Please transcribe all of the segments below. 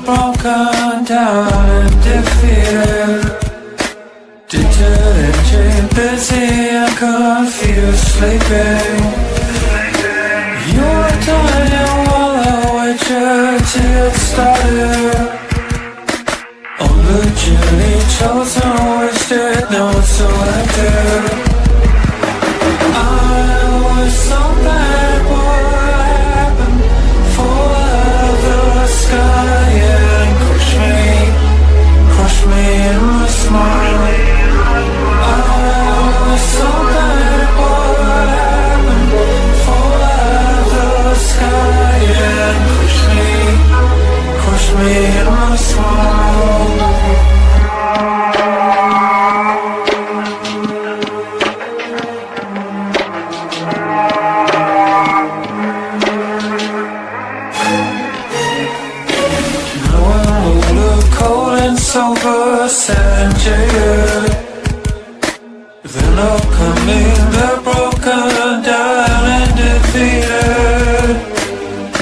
Broken down and defeated, detergent, busy and confused, sleeping. You're dying while I wait till it started. On the journey chosen, wasted, no selected. I was so bad, what happened? Fall out of the sky. Crush me in my smile. I was so bad at what happened. Fall out of the sky and crush me in my smile. Silver and jaded, then upcoming, they're broken down and defeated.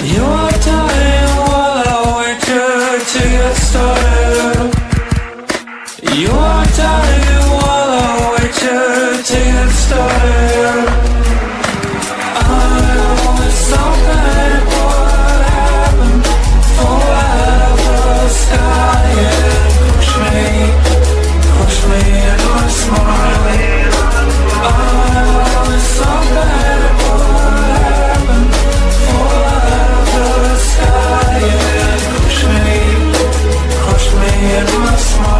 You are dying while I wait till to get started. You are dying while I wait till to get started. I was so bad at what happened. Fall out of the sky, yeah. Push me in my smile. I was so bad at what happened. Fall out of the sky and crush me in my smile.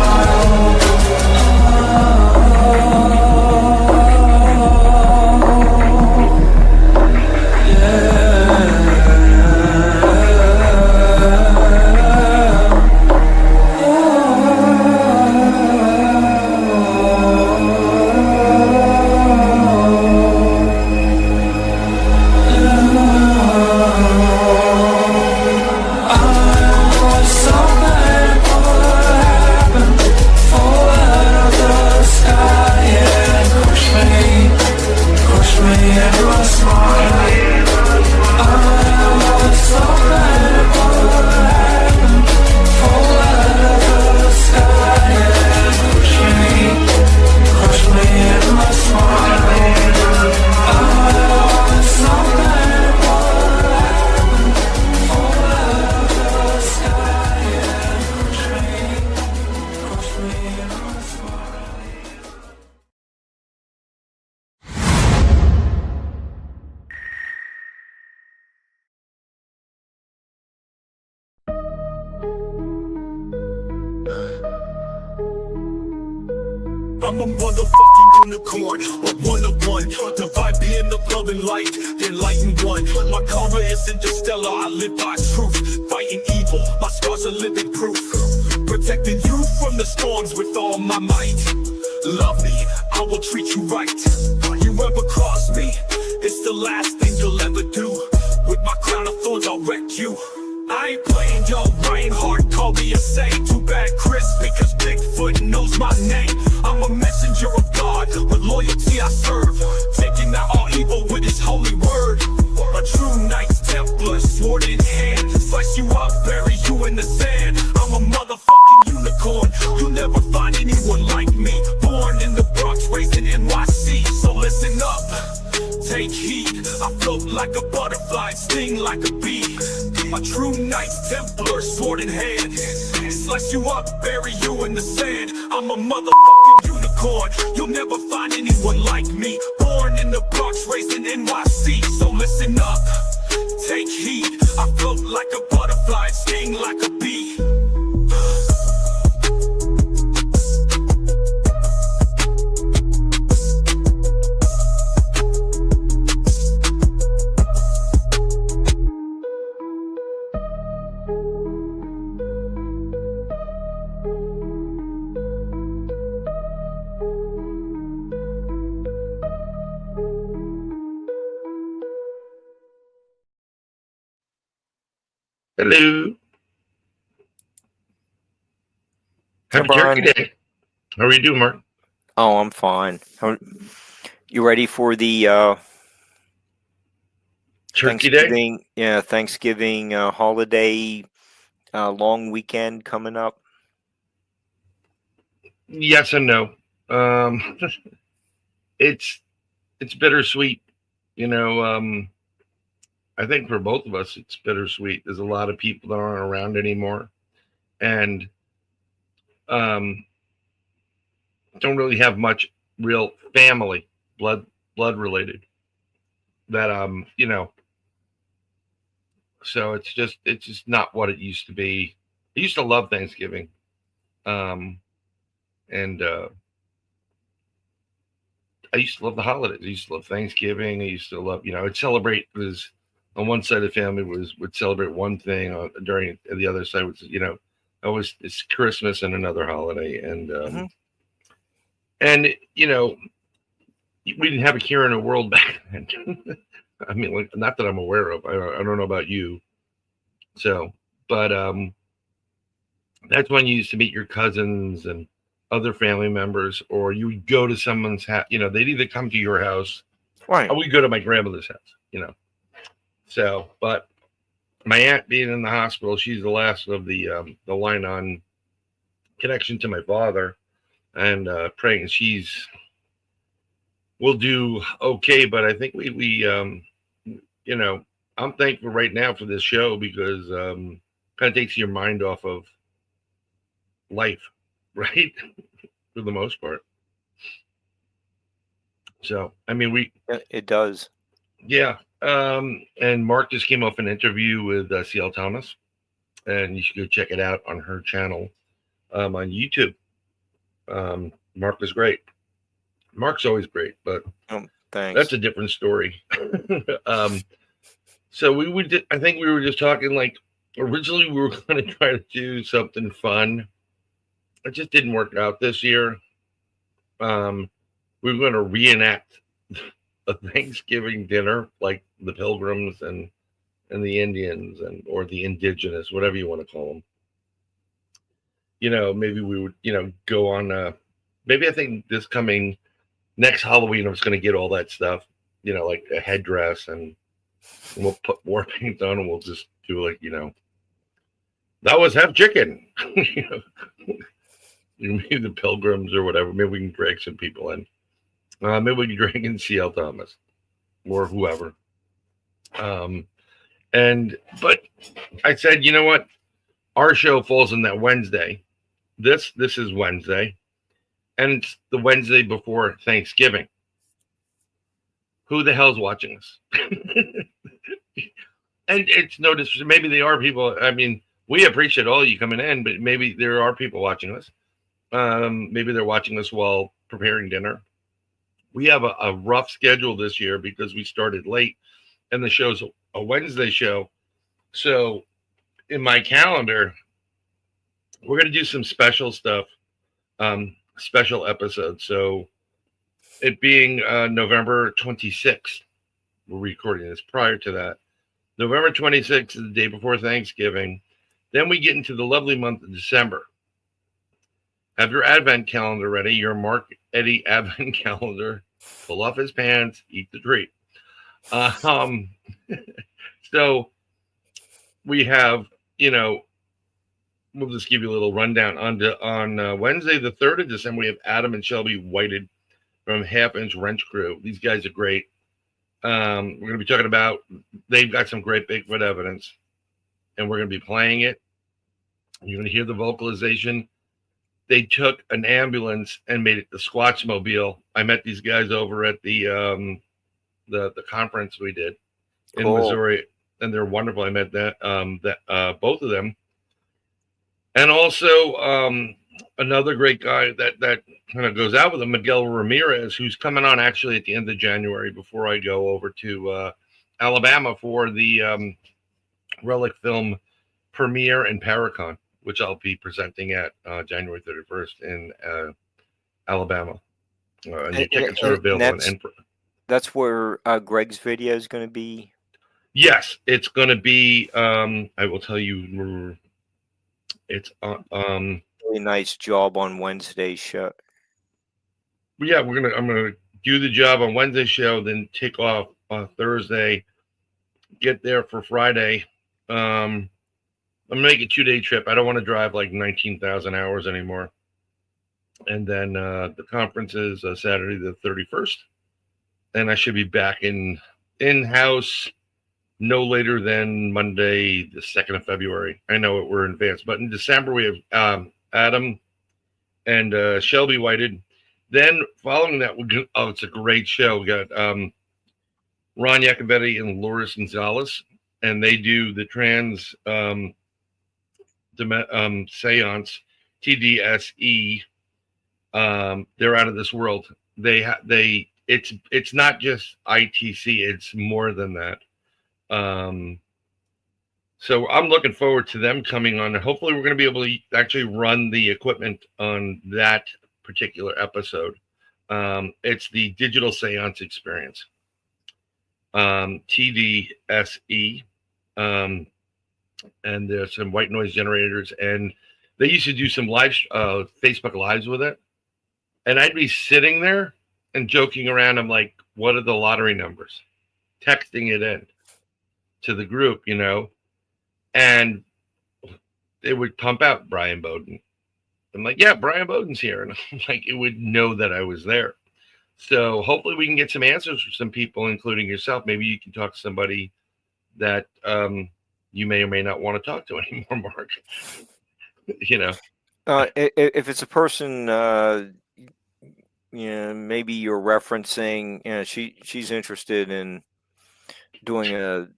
I'm a motherfucking unicorn, a one-of-one. The vibe being the love and light, the enlightened one. My karma isn't just stellar, I live by truth. Fighting evil, my scars are living proof. Protecting you from the storms with all my might. Love me, I will treat you right. You ever cross me, it's the last thing you'll ever do. With my crown of thorns, I'll wreck you. I ain't playing, yo, Bryan hard, call me a saint. Too bad Chris, because Bigfoot knows my name. I'm a messenger of God, with loyalty I serve, taking out all evil with his holy word. A true Knights Templar, sword in hand, slice you up, bury you in the sand. I'm a motherfucking unicorn, you'll never find anyone like me. Born in the Bronx, raised in NYC, so listen up, take heed. I float like a butterfly, sting like a bee. A true Knights Templar, sword in hand, slice you up, bury you in the sand. I'm a motherfucking unicorn, you'll never find anyone like me. Born in the Bronx, raised in NYC, so listen up, take heed. I float like a butterfly, sting like a bee. Hello. Hey, Happy Turkey Bryan. Day. How are you doing, Mark? Oh, I'm fine. You ready for the Turkey Day? Thanksgiving? Yeah, Thanksgiving holiday long weekend coming up. Yes and no. Um, it's bittersweet. You know, I think for both of us, it's bittersweet. There's a lot of people that aren't around anymore, and um, don't really have much real family blood related. That so it's just not what it used to be. I used to love Thanksgiving, um, and I used to love the holidays. I used to love Thanksgiving. I used to love, I'd celebrate was on one side of the family would celebrate one thing during the other side was, always it's Christmas and another holiday, Hmm. and we didn't have a care in the world back then. I mean, like, not that I'm aware of. I don't know about you. So, but that's when you used to meet your cousins and other family members, or you would go to someone's house. They'd either come to your house, Right. or we go to my grandmother's house. So, but my aunt being in the hospital, she's the last of the line on connection to my father, and praying she's will do okay. But I think we you know I'm thankful right now for this show because kind of takes your mind off of life, right? For the most part. So I mean It does. yeah. And Mark just came off an interview with CL Thomas, and you should go check it out on her channel on YouTube. Mark was great. Mark's always great, but Thanks. that's a different story. um, so I think we were just talking like originally we were going to try to do something fun. It just didn't work out this year. We were going to reenact a Thanksgiving dinner like the Pilgrims and the Indians or the Indigenous, whatever you want to call them. Maybe we would go on. Maybe I think this coming next Halloween I was going to get all that stuff. Like a headdress and we'll put war paint on and we'll just do like that was half chicken. Maybe the Pilgrims or whatever. Maybe we can drag some people in. Maybe we can drag in CL Thomas or whoever. But I said, you know what? Our show falls on that Wednesday. This is Wednesday, and it's the Wednesday before Thanksgiving. Who the hell's watching us? And it's no disrespect. Maybe they are people. I mean, we appreciate all you coming in, but maybe there are people watching us. Maybe they're watching us while preparing dinner. We have a rough schedule this year because we started late, and the show's a Wednesday show. So in my calendar, we're going to do some special stuff, special episodes. So it being November 26th, we're recording this prior to that. November 26th is the day before Thanksgiving. Then we get into the lovely month of December. Have your advent calendar ready, your Mark Eddy advent calendar. Pull off his pants, eat the treat. So we have, we'll just give you a little rundown. On Wednesday, the 3rd of December, we have Adam and Shelby Whited from Half Inch Wrench Crew. These guys are great. We're going to be talking about, they've got some great Bigfoot evidence, and we're going to be playing it. You're going to hear the vocalization. They took an ambulance and made it the Squatchmobile. I met these guys over at the conference we did in Missouri, and they're wonderful. I met both of them, and also another great guy that kind of goes out with them, Miguel Ramirez, who's coming on actually at the end of January before I go over to Alabama for the Relic Film premiere and Paracon, which I'll be presenting at January 31st in Alabama. And the tickets are available. That's where Greg's video is going to be. Yes, it's going to be. I will tell you. It's Really nice job on Wednesday's show. yeah, I'm gonna do the job on Wednesday show, then take off on Thursday, get there for Friday. I'm gonna make a 2-day trip. I don't want to drive like 19,000 hours anymore. And then the conference is Saturday the 31st, and I should be back in house no later than Monday the 2nd of February. I know we're in advance, but in December we have Adam and Shelby Whited. Then following that, it's a great show. We got Ron Iacovetti and Loris Gonzalez, and they do the trans seance, TDSE. They're out of this world. It's not just ITC, it's more than that. So I'm looking forward to them coming on. Hopefully we're going to be able to actually run the equipment on that particular episode. It's the digital seance experience, TDSE, and there's some white noise generators, and they used to do some live Facebook lives with it, and I'd be sitting there and joking around. I'm like, what are the lottery numbers? Texting it in to the group, and it would pump out Brian Bowden. I'm like, yeah, Brian Bowden's here. And I'm like, it would know that I was there. So hopefully we can get some answers from some people, including yourself. Maybe you can talk to somebody that you may or may not want to talk to anymore, Mark. If it's a person, maybe you're referencing, she's interested in doing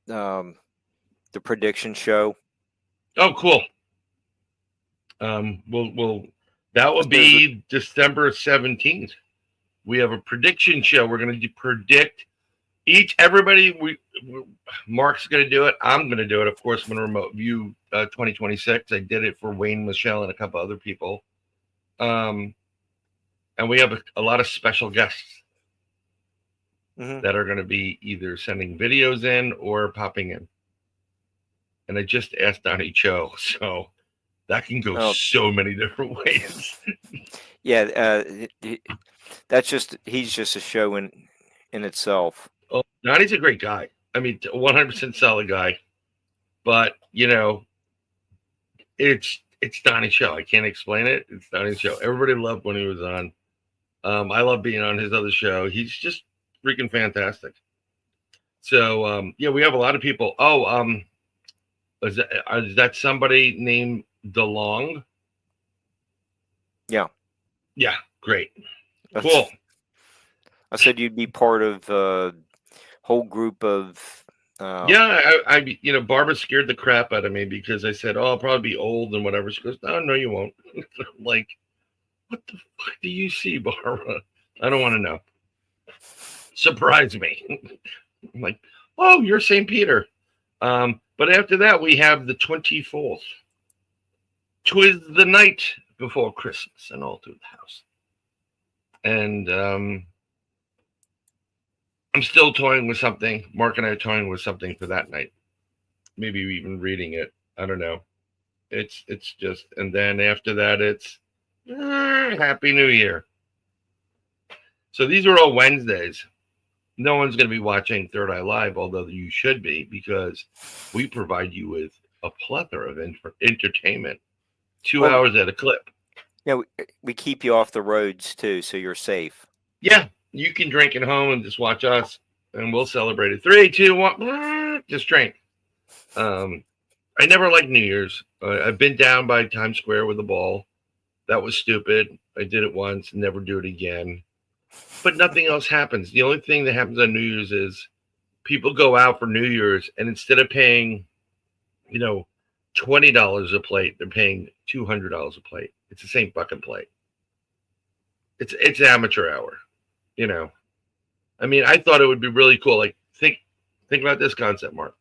the prediction show. Oh, cool. That will be December 17th. We have a prediction show. We're going to predict everybody. Mark's going to do it. I'm going to do it. Of course, I'm going to remote view 2026. I did it for Wayne, Michelle, and a couple other people. And we have a lot of special guests that are going to be either sending videos in or popping in. And I just asked Donnie Cho, so that can go so many different ways. Yeah, he's just a show in itself. Oh, Donnie's a great guy. I mean, 100% solid guy. But it's Donnie's show. I can't explain it. It's Donnie's show. Everybody loved when he was on. I love being on his other show. He's just freaking fantastic. So we have a lot of people. Is that somebody named DeLong? Yeah. Yeah, great. Cool. I said you'd be part of a whole group of. Barbara scared the crap out of me because I said, I'll probably be old and whatever. She goes, no, you won't. I'm like, what the fuck do you see, Barbara? I don't want to know. Surprise me. I'm like, oh, you're St. Peter. But after that, we have the 24th. 'Twas the night before Christmas and all through the house. And I'm still toying with something. Mark and I are toying with something for that night. Maybe even reading it. I don't know. It's just, and then after that, it's Happy New Year. So these are all Wednesdays. No one's going to be watching Third Eye Live, although you should be, because we provide you with a plethora of entertainment, 2 hours at a clip. Yeah, we keep you off the roads too, so you're safe. Yeah, you can drink at home and just watch us, and we'll celebrate it. 3, 2, 1, just drink. I never liked New Year's. I've been down by Times Square with a ball. That was stupid. I did it once, never do it again. But nothing else happens. The only thing that happens on New Year's is people go out for New Year's, and instead of paying, $20 a plate, they're paying $200 a plate. It's the same fucking plate. It's amateur hour, I mean, I thought it would be really cool. Like, think about this concept, Mark.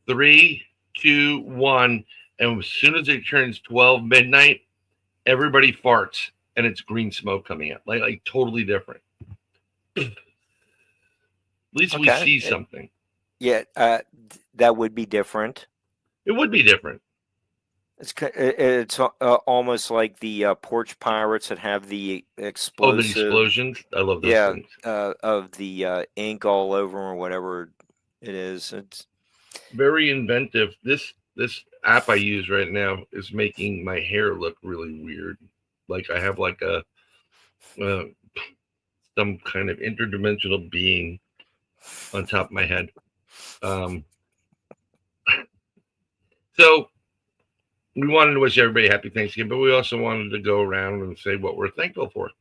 3, 2, 1, and as soon as it turns 12 midnight, everybody farts. And it's green smoke coming out, like totally different. least we see something. Yeah, that would be different. It would be different. It's almost like the porch pirates that have the Oh, the explosive. explosions! I love those Yeah, things. of the ink all over 'em or whatever it is. It's Very inventive. This app I use right now is making my hair look really weird. Like I have like a some kind of interdimensional being on top of my head. So we wanted to wish everybody happy Thanksgiving, but we also wanted to go around and say what we're thankful for.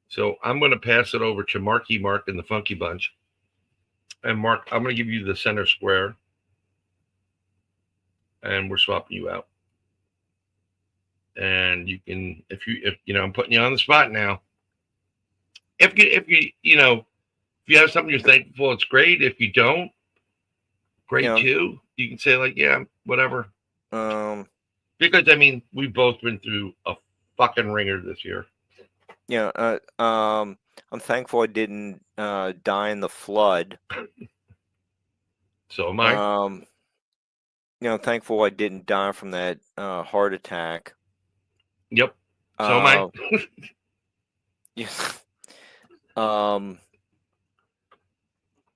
So I'm going to pass it over to Marky Mark and the Funky Bunch. And Mark, I'm going to give you the center square, and we're swapping you out. And you can, if I'm putting you on the spot now. If you have something you're thankful for, it's great. If you don't, great too. You can say like, yeah, whatever. Because I mean, we've both been through a fucking ringer this year. Yeah, I'm thankful I didn't die in the flood. So am I. Thankful I didn't die from that heart attack. Yep. So am I. Yeah.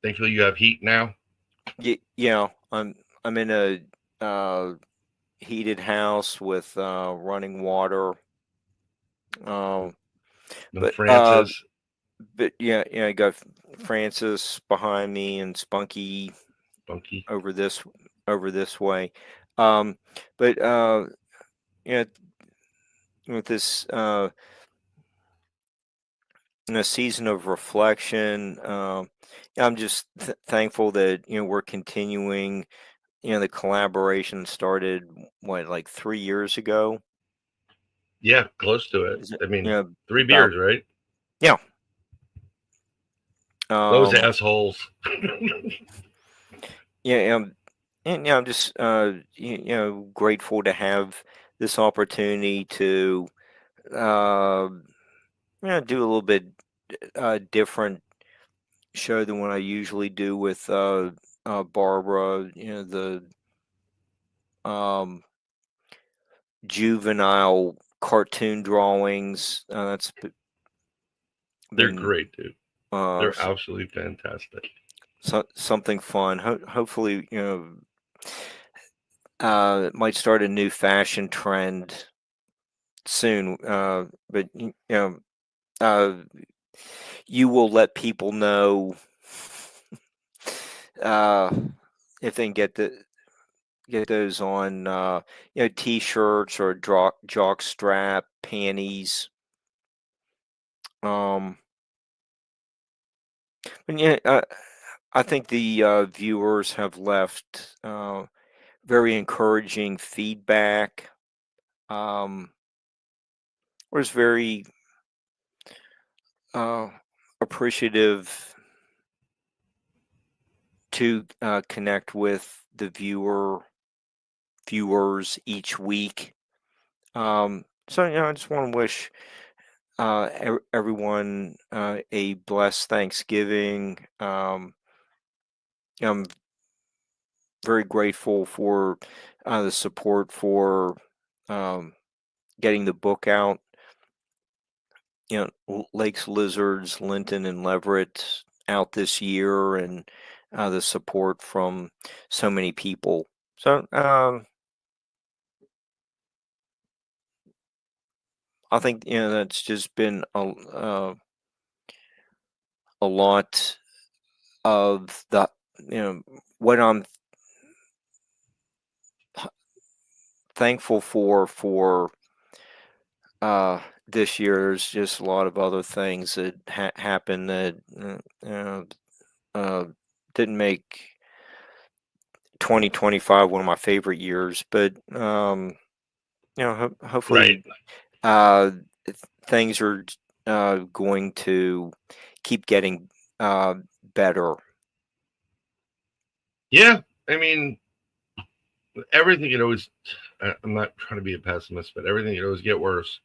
Thankfully, you have heat now. Yeah. I'm in a heated house with running water. But Francis. But yeah, I got Francis behind me and Spunky over this way. But with this in a season of reflection, I'm just thankful that we're continuing. The collaboration started like 3 years ago. Yeah, close to it. I mean, 3 beers, right? Yeah. Those assholes. Yeah, and I'm just grateful to have this opportunity to do a little bit different show than what I usually do with Barbara. The juvenile cartoon drawings. They're great, dude. They're absolutely fantastic. Something fun. Hopefully, it might start a new fashion trend soon. But you will let people know if they can get those on t-shirts or jock strap panties. But yeah, I think the viewers have left very encouraging feedback. Was very appreciative to connect with the viewers each week. So I just want to wish everyone a blessed Thanksgiving. I'm very grateful for the support for getting the book out. Lakes, Lizards, Linton, and Leverett out this year, and the support from so many people. So I think that's just been a lot of the what I'm thankful for this year. There's just a lot of other things that happened that didn't make 2025 one of my favorite years, but hopefully things are going to keep getting better. Yeah, I mean, everything could always. I'm not trying to be a pessimist, but everything could always get worse.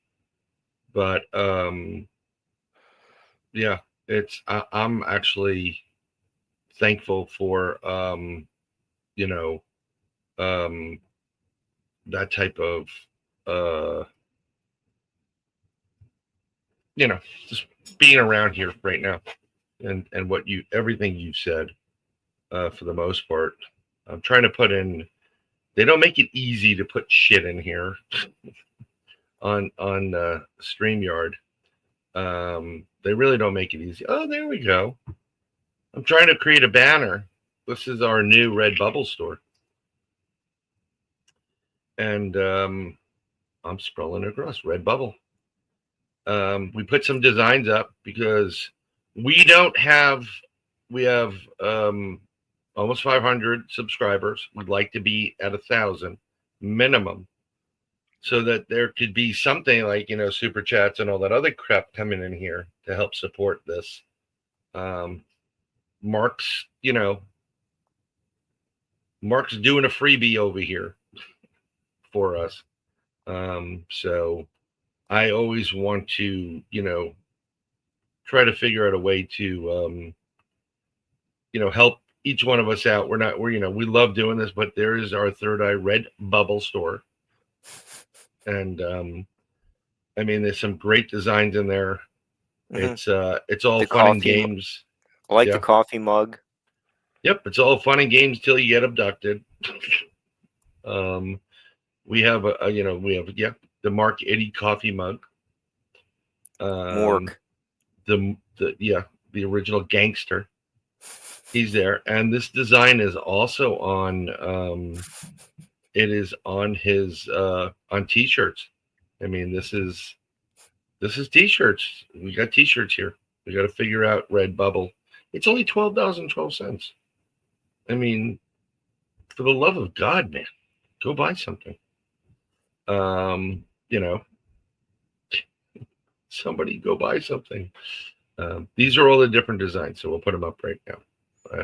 But yeah, I'm actually thankful for you know, that type of you know, just being around here right now, and what you everything you said, for the most part. I'm trying to put in. They don't make it easy to put shit in here on StreamYard. They really don't make it easy. Oh, there we go. I'm trying to create a banner. This is our new Redbubble store, and I'm scrolling across Redbubble. We put some designs up because we don't have. We have almost 500 subscribers. We'd like to be at 1,000 minimum, so that there could be something like, you know, super chats and all that other crap coming in here to help support this. Mark's, you know, Mark's doing a freebie over here for us. So I always want to, you know, try to figure out a way to, you know, help each one of us out. We're, you know, we love doing this, but there is our Third Eye Redbubble store. And, I mean, there's some great designs in there. Mhm. It's all The fun and coffee games. I like Yeah. the coffee mug. Yep. It's all fun and games till you get abducted. We have you know, we have, yeah, the Mark Eddy coffee mug. Mork. The the original gangster. He's there, and this design is also on. It is on his on T-shirts. I mean, this is T-shirts. We got T-shirts here. We got to figure out Redbubble. It's only $12.12. I mean, for the love of God, man, go buy something. You know, somebody go buy something. These are all the different designs, so we'll put them up right now.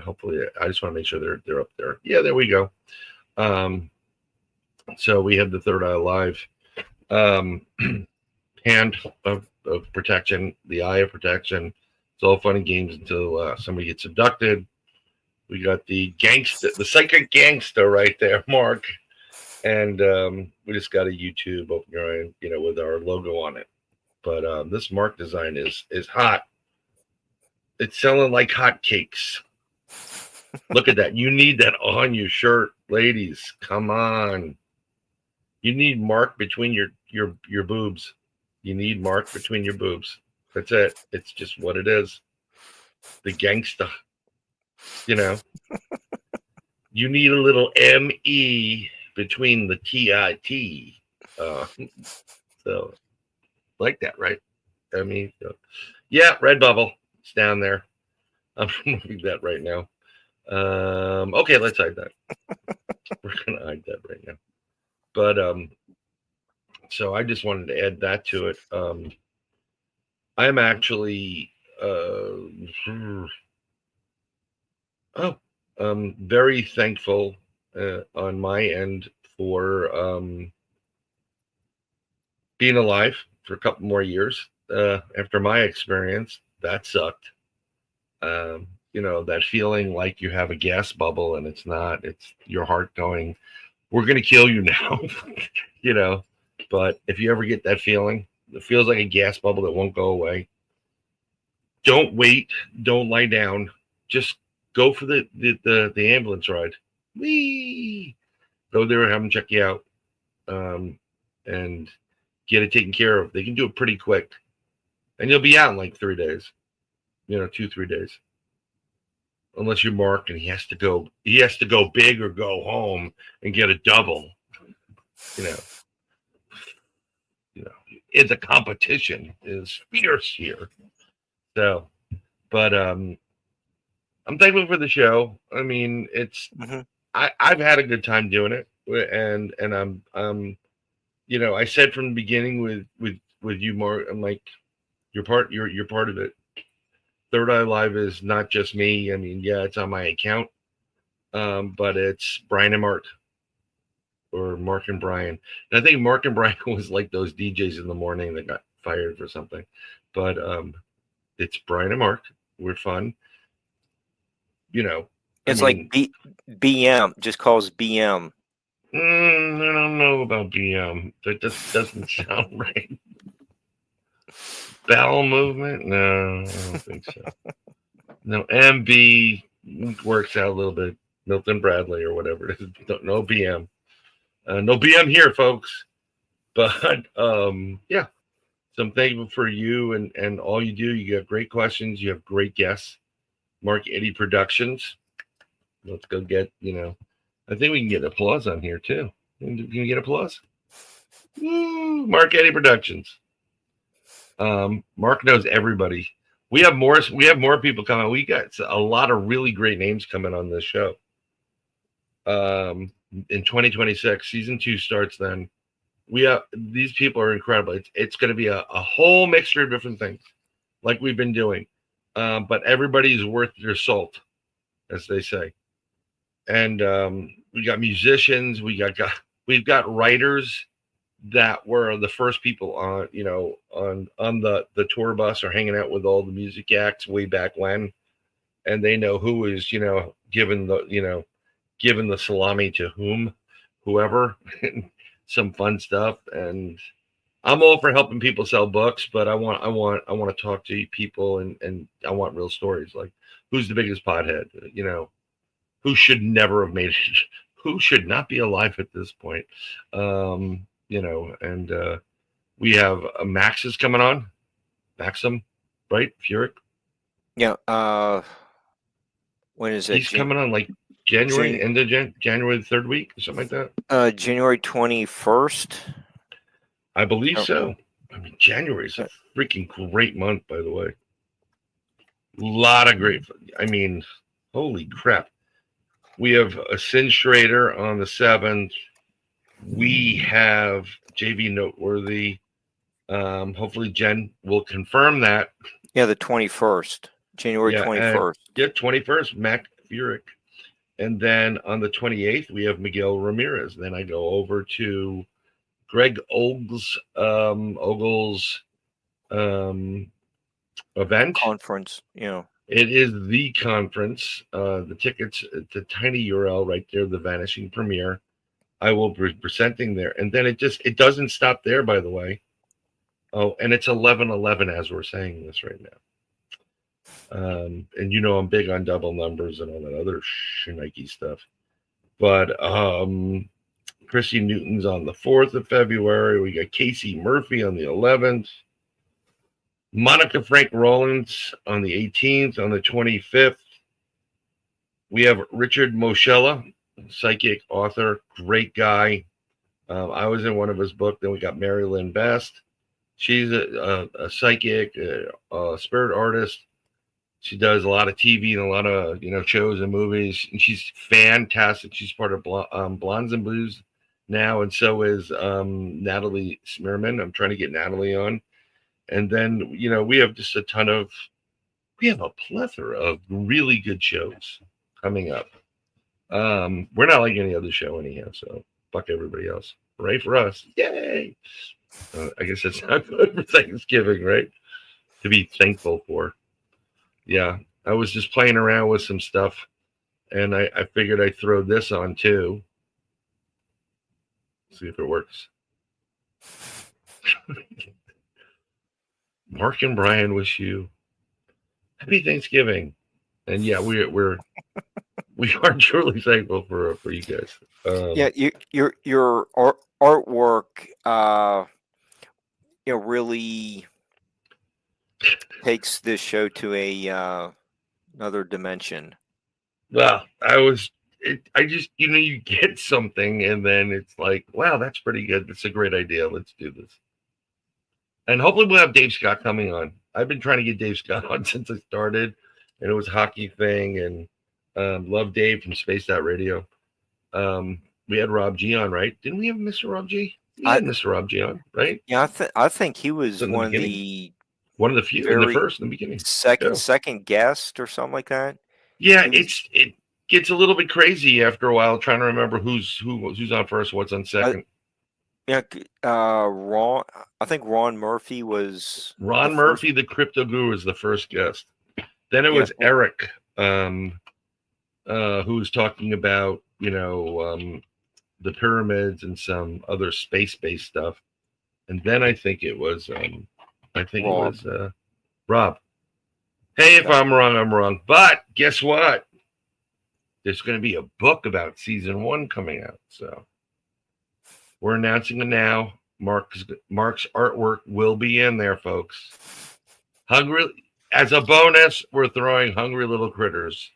Hopefully, I just want to make sure they're up there. Yeah, there we go. So we have the Third Eye Live hand of protection, the eye of protection. It's all fun and games until somebody gets abducted. We got the gangster, the psychic gangster right there, Mark. And we just got a YouTube opener, you know, with our logo on it. But this Mark design is hot. It's selling like hotcakes. Look at that. You need that on your shirt, ladies. Come on. You need Mark between your boobs. You need Mark between your boobs. That's it. It's just what it is. The gangsta. You know. You need a little M-E between the T-I-T. So, like that, right? I mean, yeah, Redbubble. It's down there. I'm removing that right now. Okay, let's hide that. We're gonna hide that right now. But so I just wanted to add that to it. I'm actually very thankful on my end for being alive for a couple more years after my experience. That sucked. You know, that feeling like you have a gas bubble and it's not, it's your heart going, we're going to kill you now, you know. But if you ever get that feeling, it feels like a gas bubble that won't go away. Don't wait. Don't lie down. Just go for the ambulance ride. Whee! Go there and have them check you out, and get it taken care of. They can do it pretty quick, and you'll be out in like 3 days. You know, 2-3 days. Unless you're Mark and he has to go big or go home and get a double. You know, the competition is fierce here. So, but I'm thankful for the show. I mean, it's I've had a good time doing it, and I'm you know, I said from the beginning with you, Mark, I'm like, you're part of it. Third Eye Live is not just me. I mean, yeah, it's on my account, but it's Bryan and Mark, or Mark and Bryan. And I think Mark and Bryan was like those DJs in the morning that got fired for something. But it's Bryan and Mark. We're fun. you know, It's like BM, just calls BM. I don't know about BM. That just doesn't sound right. Bowel movement? No, I don't think so. No, MB works out a little bit. Milton Bradley or whatever it is. No BM. No BM here, folks. But yeah. So I'm thankful for you and all you do. You have great questions. You have great guests. Mark Eddy Productions. Let's go get, I think we can get applause on here too. Can you get applause? Woo, Mark Eddy Productions. Mark knows everybody. We have more people coming. We got a lot of really great names coming on this show. In 2026, season 2 starts then. These people are incredible. It's going to be a whole mixture of different things, like we've been doing. But everybody's worth their salt, as they say. And we got musicians. We've got writers that were the first people on the tour bus or hanging out with all the music acts way back when, and they know who is giving the salami to whoever. Some fun stuff, and I'm all for helping people sell books, but I want to talk to people, and I want real stories, like who's the biggest pothead, who should never have made it, who should not be alive at this point, and we have Max is coming on, Maxim, right? Furyk. Yeah. When is it? He's coming on like January, end of January, the 3rd week or something like that. January 21st. I believe so. I mean, January is a freaking great month, by the way. A lot of great. I mean, holy crap. We have a Sin Schrader on the 7th. We have JV Noteworthy. Hopefully Jen will confirm that. Yeah, the 21st. January 21st. Yeah, 21st, Mac Furyk. And then on the 28th, we have Miguel Ramirez. Then I go over to Greg Ogle's event. Conference, It is the conference. The tickets, it's a tiny URL right there, the Vanishing Premiere. I will be presenting there. And then it doesn't stop there, by the way. Oh, and it's 11/11 as we're saying this right now. And I'm big on double numbers and all that other Nike stuff. But Chrissy Newton's on the 4th of February. We got Casey Murphy on the 11th. Monica Frank Rollins on the 18th. On the 25th, we have Richard Moschella, psychic author, great guy. I was in one of his books. Then we got Mary Lynn Best. She's a psychic, a spirit artist. She does a lot of TV and a lot of shows and movies, and she's fantastic. She's part of Blondes and Blues now, and so is Natalie Smearman. I'm trying to get Natalie on, and then we have just we have a plethora of really good shows coming up. We're not like any other show anyhow, so fuck everybody else. Right for us, yay! I guess that's not good for Thanksgiving, right? To be thankful for. Yeah, I was just playing around with some stuff, and I figured I'd throw this on too. See if it works. Mark and Bryan wish you happy Thanksgiving, and yeah, we are truly thankful for you guys. Yeah, your artwork, really takes this show to another dimension. Well, I just you get something and then it's like, wow, that's pretty good. That's a great idea. Let's do this. And hopefully we'll have Dave Scott coming on. I've been trying to get Dave Scott on since I started, and it was a hockey thing, and love Dave from Spaced Out Radio. We had Rob G on, right? Didn't we have Mr. Rob G? We had Mr. Rob G on, right? Yeah, I think he was one of the few in the beginning. Second guest or something like that. Yeah, it gets a little bit crazy after a while trying to remember who's on first, what's on second. Ron. I think Ron Murphy was. Ron Murphy, the crypto guru, was the first guest. Then it was Eric. who was talking about, the pyramids and some other space-based stuff. And then I think it Rob. was Rob. Hey, if Okay. I'm wrong, I'm wrong. But guess what? There's going to be a book about season 1 coming out. So we're announcing it now. Mark's artwork will be in there, folks. Hungry as a bonus, we're throwing Hungry Little Critters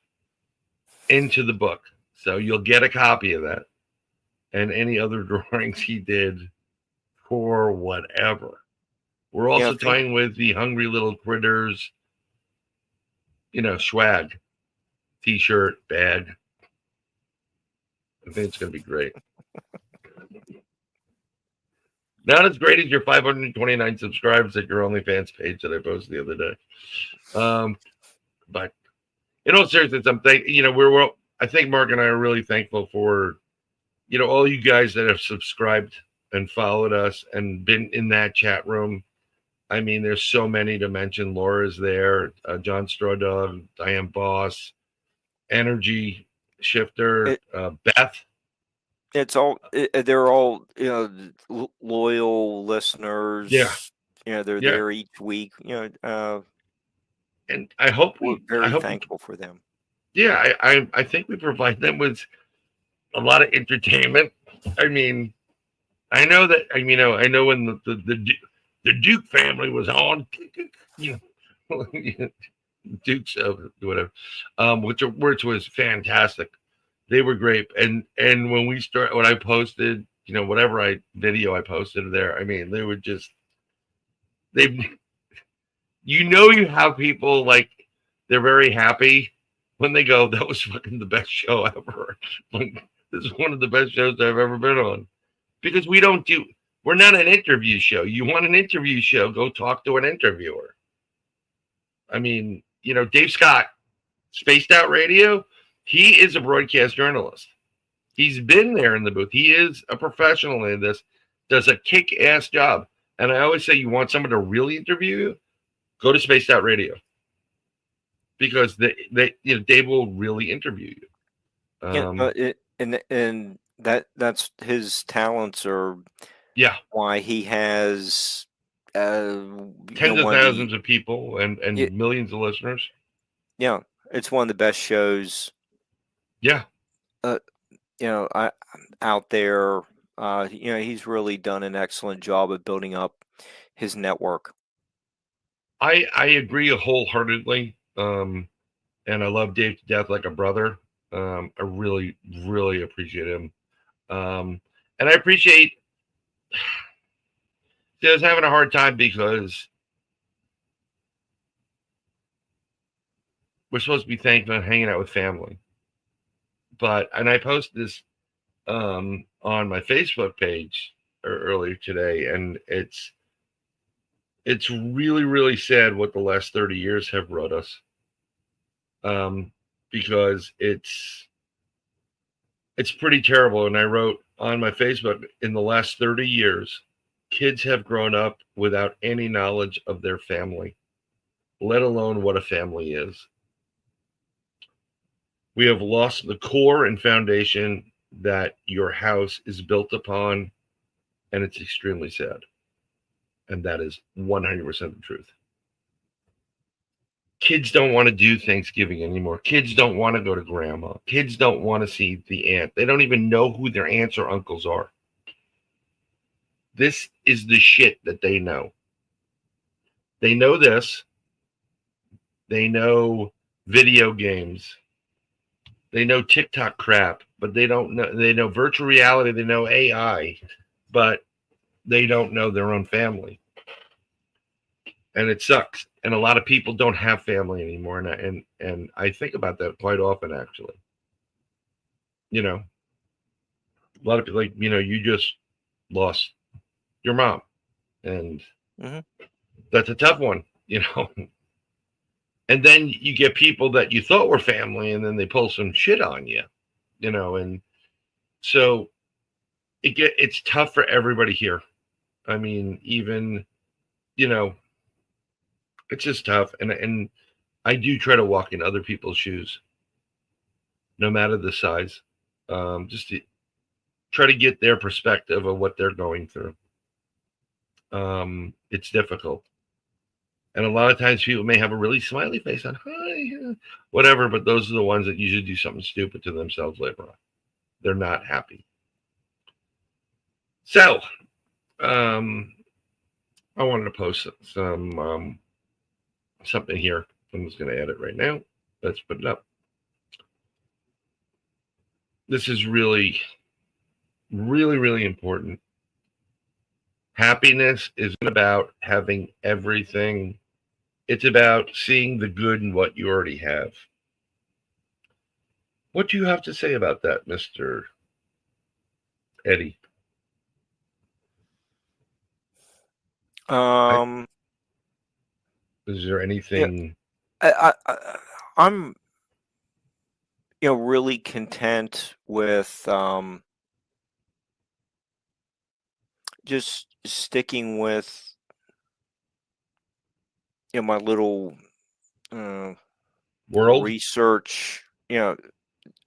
into the book. So you'll get a copy of that and any other drawings he did for whatever. We're Yeah, I also think toying with the Hungry Little Critters, swag, t-shirt, bag. I think it's going to be great. Not as great as your 529 subscribers at your OnlyFans page that I posted the other day. But in all seriousness, I think Mark and I are really thankful for, all you guys that have subscribed and followed us and been in that chat room. I mean, there's so many to mention. Laura's there, John Strawdog, Diane Boss, Energy Shifter, it, Beth. they're all loyal Yeah, listeners. They're yeah. there each week. And I hope We're I very hope thankful for them. yeah, I think we provide them with a lot of entertainment. I mean, I know that I know when the Duke family was on, Duke's whatever, which was fantastic. They were great, and when I posted, whatever video I posted there, I mean, they were just they, you have people like they're very happy when they go, that was fucking the best show ever. Like, this is one of the best shows I've ever been on. Because we're not an interview show. You want an interview show, go talk to an interviewer. I mean, Dave Scott, Spaced Out Radio, he is a broadcast journalist. He's been there in the booth. He is a professional in this, does a kick-ass job. And I always say, you want someone to really interview you, go to Spaced Out Radio. Because Dave will really interview you. And that's his talents are Yeah. why he has Tens of thousands of people and millions of listeners. Yeah, it's one of the best shows. Yeah. Out there. He's really done an excellent job of building up his network. I agree wholeheartedly. And I love Dave to death like a brother. I really, really appreciate him. And I appreciate I was having a hard time because we're supposed to be thankful and hanging out with family. And I posted this on my Facebook page earlier today, and it's really, really sad what the last 30 years have brought us. Because it's pretty terrible. And I wrote on my Facebook, in the last 30 years, kids have grown up without any knowledge of their family, let alone what a family is. We have lost the core and foundation that your house is built upon, and it's extremely sad. And that is 100% the truth. Kids don't want to do Thanksgiving anymore. Kids don't want to go to grandma. Kids don't want to see the aunt. They don't even know who their aunts or uncles are. This is the shit that they know. They know this. They know video games. They know TikTok crap, but they don't know. They know virtual reality. They know AI, but they don't know their own family. And it sucks. And a lot of people don't have family anymore. And I think about that quite often, actually. A lot of people, like, you just lost your mom. And that's a tough one, And then you get people that you thought were family, and then they pull some shit on you, and so it's tough for everybody here. I mean, even, it's just tough. And I do try to walk in other people's shoes. no matter the size. Just to try to get their perspective of what they're going through. It's difficult. And a lot of times people may have a really smiley face on, hi, whatever, but those are the ones that usually do something stupid to themselves later on. They're not happy. So, um, I wanted to post some something here. I'm just going to add it right now. Let's put it up. This is really, really, really important. Happiness isn't about having everything. It's about seeing the good in what you already have. What do you have to say about that, Mr. Eddie? Um, Is there yeah, anything? I'm really content with just sticking with my little uh, World? research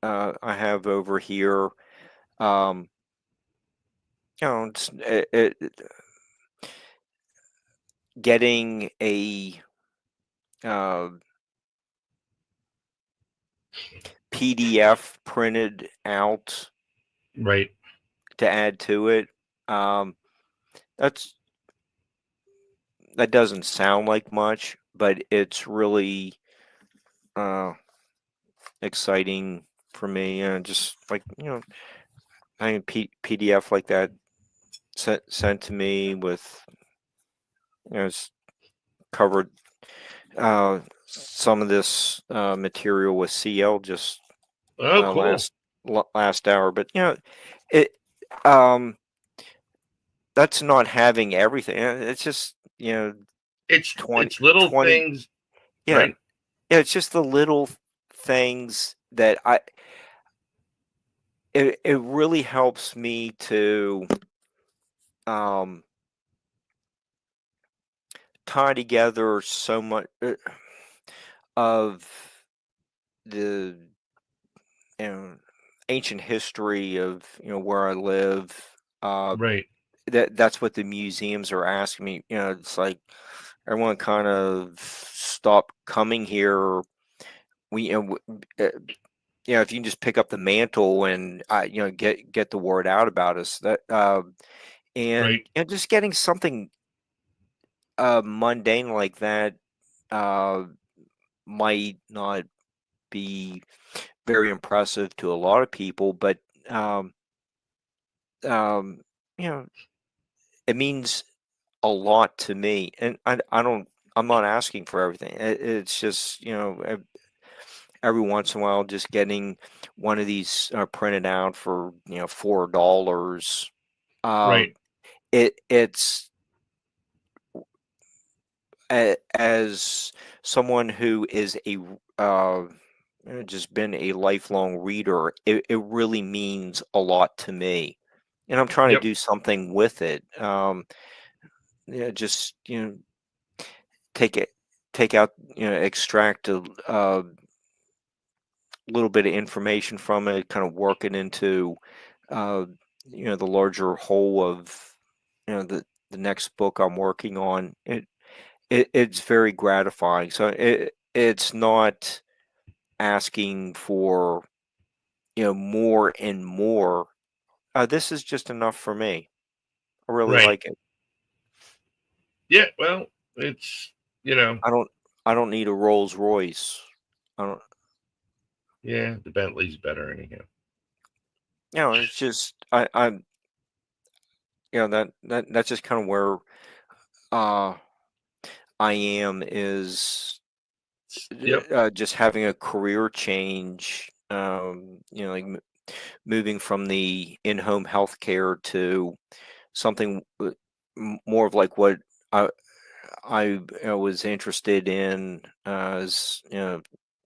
I have over here. Um, getting a uh, PDF printed out Right. to add to it. Um, that doesn't sound like much, but it's really uh, exciting for me. Just like having PDF like that sent to me with it's covered some of this material with CL just Oh, cool. last hour, but it um that's not having everything. It's just 20 It's little 20. things, Yeah, right? yeah, it's just the little things that it really helps me to um tie together so much of the you know ancient history of where I live. uh Right. that's what the museums are asking me. It's like everyone kind of stopped coming here. We if you can just pick up the mantle and get the word out about us, that and Right. just getting something mundane like that uh might not be very impressive to a lot of people, but um um you know it means a lot to me. And I'm not asking for everything. It's just every once in a while just getting one of these printed out for $4. Right. um it's as someone who is just been a lifelong reader, it really means a lot to me, and I'm trying to Yep. do something with it. Just take it, take out, extract a little bit of information from it, kind of work it into uh, the larger whole of the next book I'm working on. It's very gratifying. So it's not asking for more and more. This is just enough for me. I really Right. like it. Yeah. Well, it's you know, I don't I don't need a Rolls Royce. I don't. yeah. The Bentley's better anyhow. It's just I'm that's just kind of where uh I am, is Yep. just having a career change. Like moving from the in-home healthcare to something more of like what I was interested in as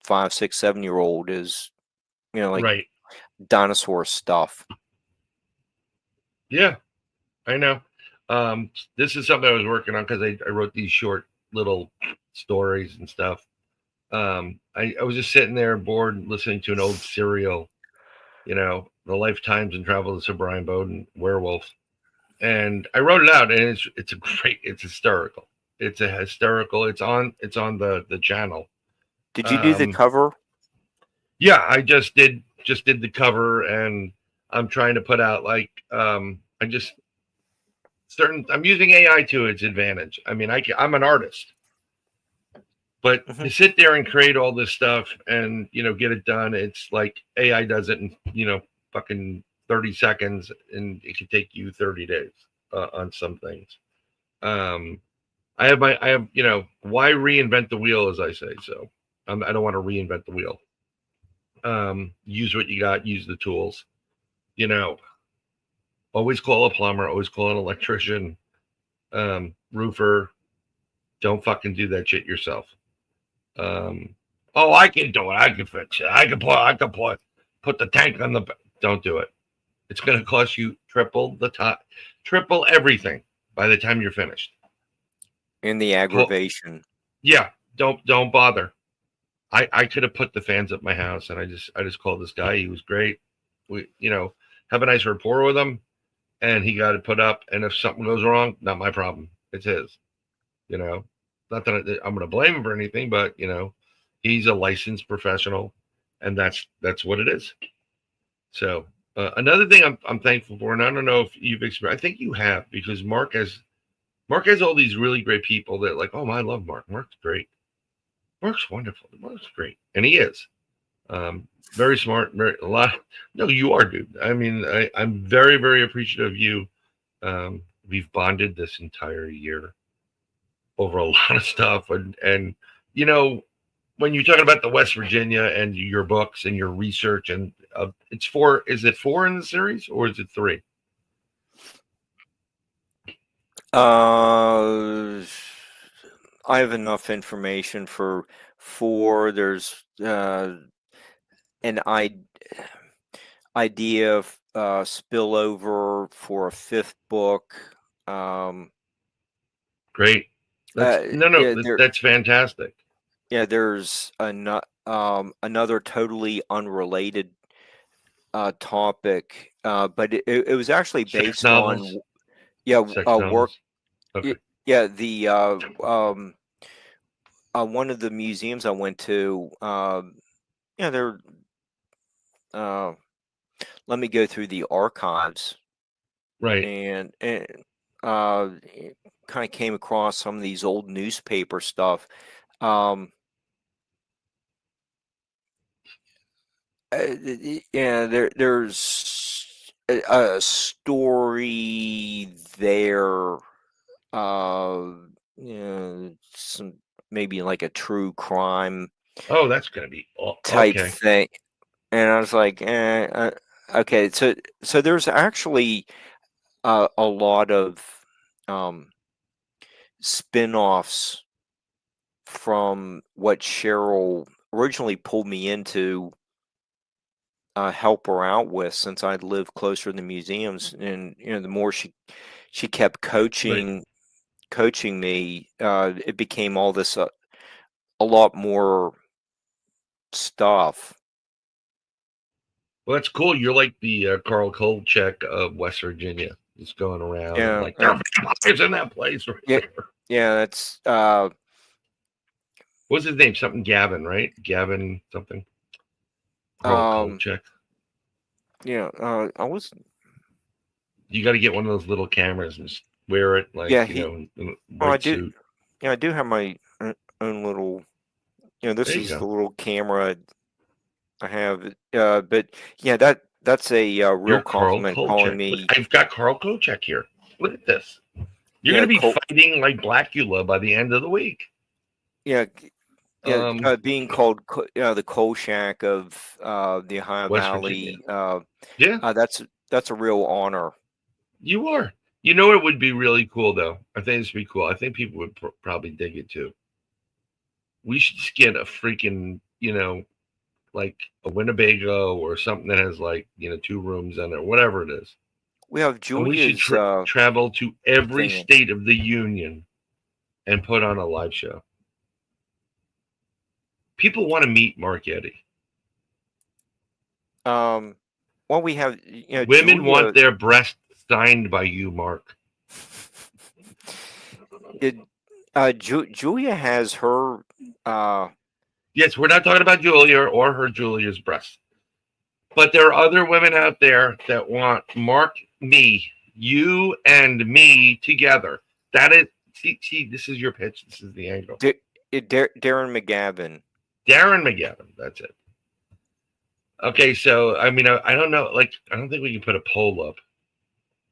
5, 6, 7 year old, is like Right. dinosaur stuff. Yeah. I know. This is something I was working on because I wrote these short little stories and stuff. I was just sitting there bored listening to an old serial, The Lifetimes and Travels of Brian Bowden, Werewolf. And I wrote it out, and it's hysterical. It's a hysterical. It's on the channel. Did you do the cover? Yeah, I just did the cover, and I'm trying to put out I'm using AI to its advantage. I mean, I'm an artist, but Mm-hmm. to sit there and create all this stuff and get it done, it's like AI does it in fucking 30 seconds, and it could take you 30 days on some things. I have why reinvent the wheel, as I say. So I don't want to reinvent the wheel. Use what you got, use the tools, always call a plumber, always call an electrician, roofer. Don't fucking do that shit yourself. Oh, I can do it. I can fix it. I can put the tank on the. Don't do it. It's going to cost you triple everything by the time you're finished. And the aggravation. Yeah, don't bother. I could have put the fans up my house, and I just called this guy. He was great. We have a nice rapport with him, and he got it put up. And if something goes wrong, not my problem. It's his. Not that I'm going to blame him for anything, but he's a licensed professional, and that's what it is. So another thing I'm thankful for, and I don't know if you've experienced. I think you have, because Mark has all these really great people that like. Oh, I love Mark. Mark's great. Mark's wonderful. Mark's great, and he is very smart. No, you are, dude. I mean, I'm very, very appreciative of you. We've bonded this entire year over a lot of stuff, and when you're talking about the West Virginia and your books and your research, and it's 4. Is it 4 in the series, or is it 3? I have enough information for 4. There's an idea of spillover for a 5th book. Great. That's fantastic. Yeah, there's another totally unrelated topic, but it was actually based on work. Okay. The one of the museums I went to, let me go through the archives, right, and kind of came across some of these old newspaper stuff. There's a story there. Some maybe like a true crime. Oh, that's gonna be type thing, and I was like, okay. So there's actually a lot of spin-offs from what Cheryl originally pulled me into help her out with, since I'd lived closer to the museums, and the more she kept coaching me, it became all this a lot more stuff. Well, that's cool. You're like the Carl Kolchak of West Virginia. Just going around and like, there are vampires in that place right there. Yeah, that's what's his name? Something Gavin, right? Gavin something. Carl Kolchak. Yeah, I was. You got to get one of those little cameras and just wear it like in a I do. Suit. Yeah, I do have my own little. This is the little camera I have. But yeah, that's a real compliment calling me. I've got Carl Kolchak here. Look at this. You're going to be fighting like Blackula by the end of the week. Yeah. Being called the Kolchak of the Ohio Valley. That's a real honor. You are. You know, it would be really cool, though. I think this would be cool. I think people would probably dig it too. We should just get a freaking, like a Winnebago or something that has like 2 rooms in it, whatever it is. We have Julia's. We should travel to every state of the union and put on a live show. People want to meet Mark Eddy. Well, we have, Women want Julia. their breast signed by you, Mark. Julia has her. Yes, we're not talking about Julia or her Julia's breast. But there are other women out there that want Mark, me, you, and me together. That is, see, this is your pitch. This is the angle. Darren McGavin. Darren McGavin. That's it. Okay, so I mean, I don't know. Like, I don't think we can put a poll up.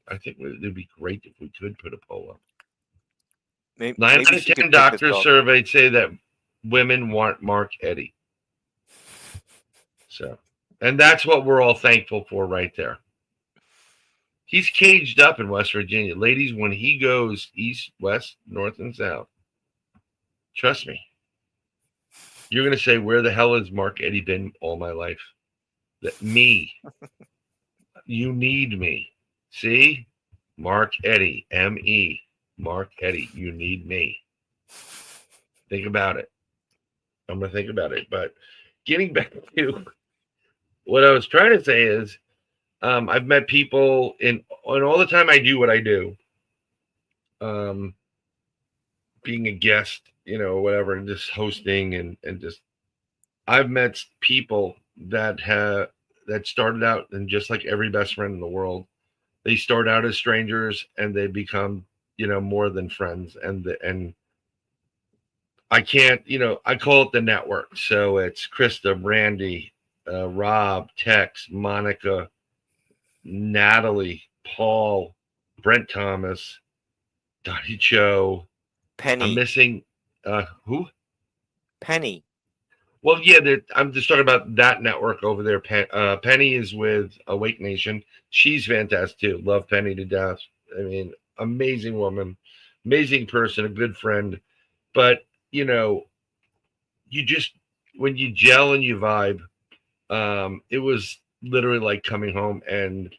I think it would be great if we could put a poll up. Maybe 9 out of she 10 could pick us doctors up. surveyed say that women want Mark Eddy. So, and that's what we're all thankful for right there. He's caged up in West Virginia. Ladies, when he goes east, west, north, and south, trust me, you're going to say, where the hell has Mark Eddy been all my life? That me. You need me. See? Mark Eddy, M-E. Mark Eddy, you need me. Think about it. I'm going to think about it. But getting back to what I was trying to say is, I've met people and all the time I do what I do, being a guest, whatever, and just hosting and just, I've met people that started out and just like every best friend in the world, they start out as strangers and they become, more than friends. And I can't, I call it the network. So it's Krista, Brandy, Rob, Tex, Monica, Natalie, Paul, Brent Thomas, Donnie Cho. Penny. I'm missing who? Penny. Well, yeah, I'm just talking about that network over there. Penny is with Awake Nation. She's fantastic too. Love Penny to death. I mean, amazing woman, amazing person, a good friend. But you just, when you gel and you vibe, it was literally like coming home. And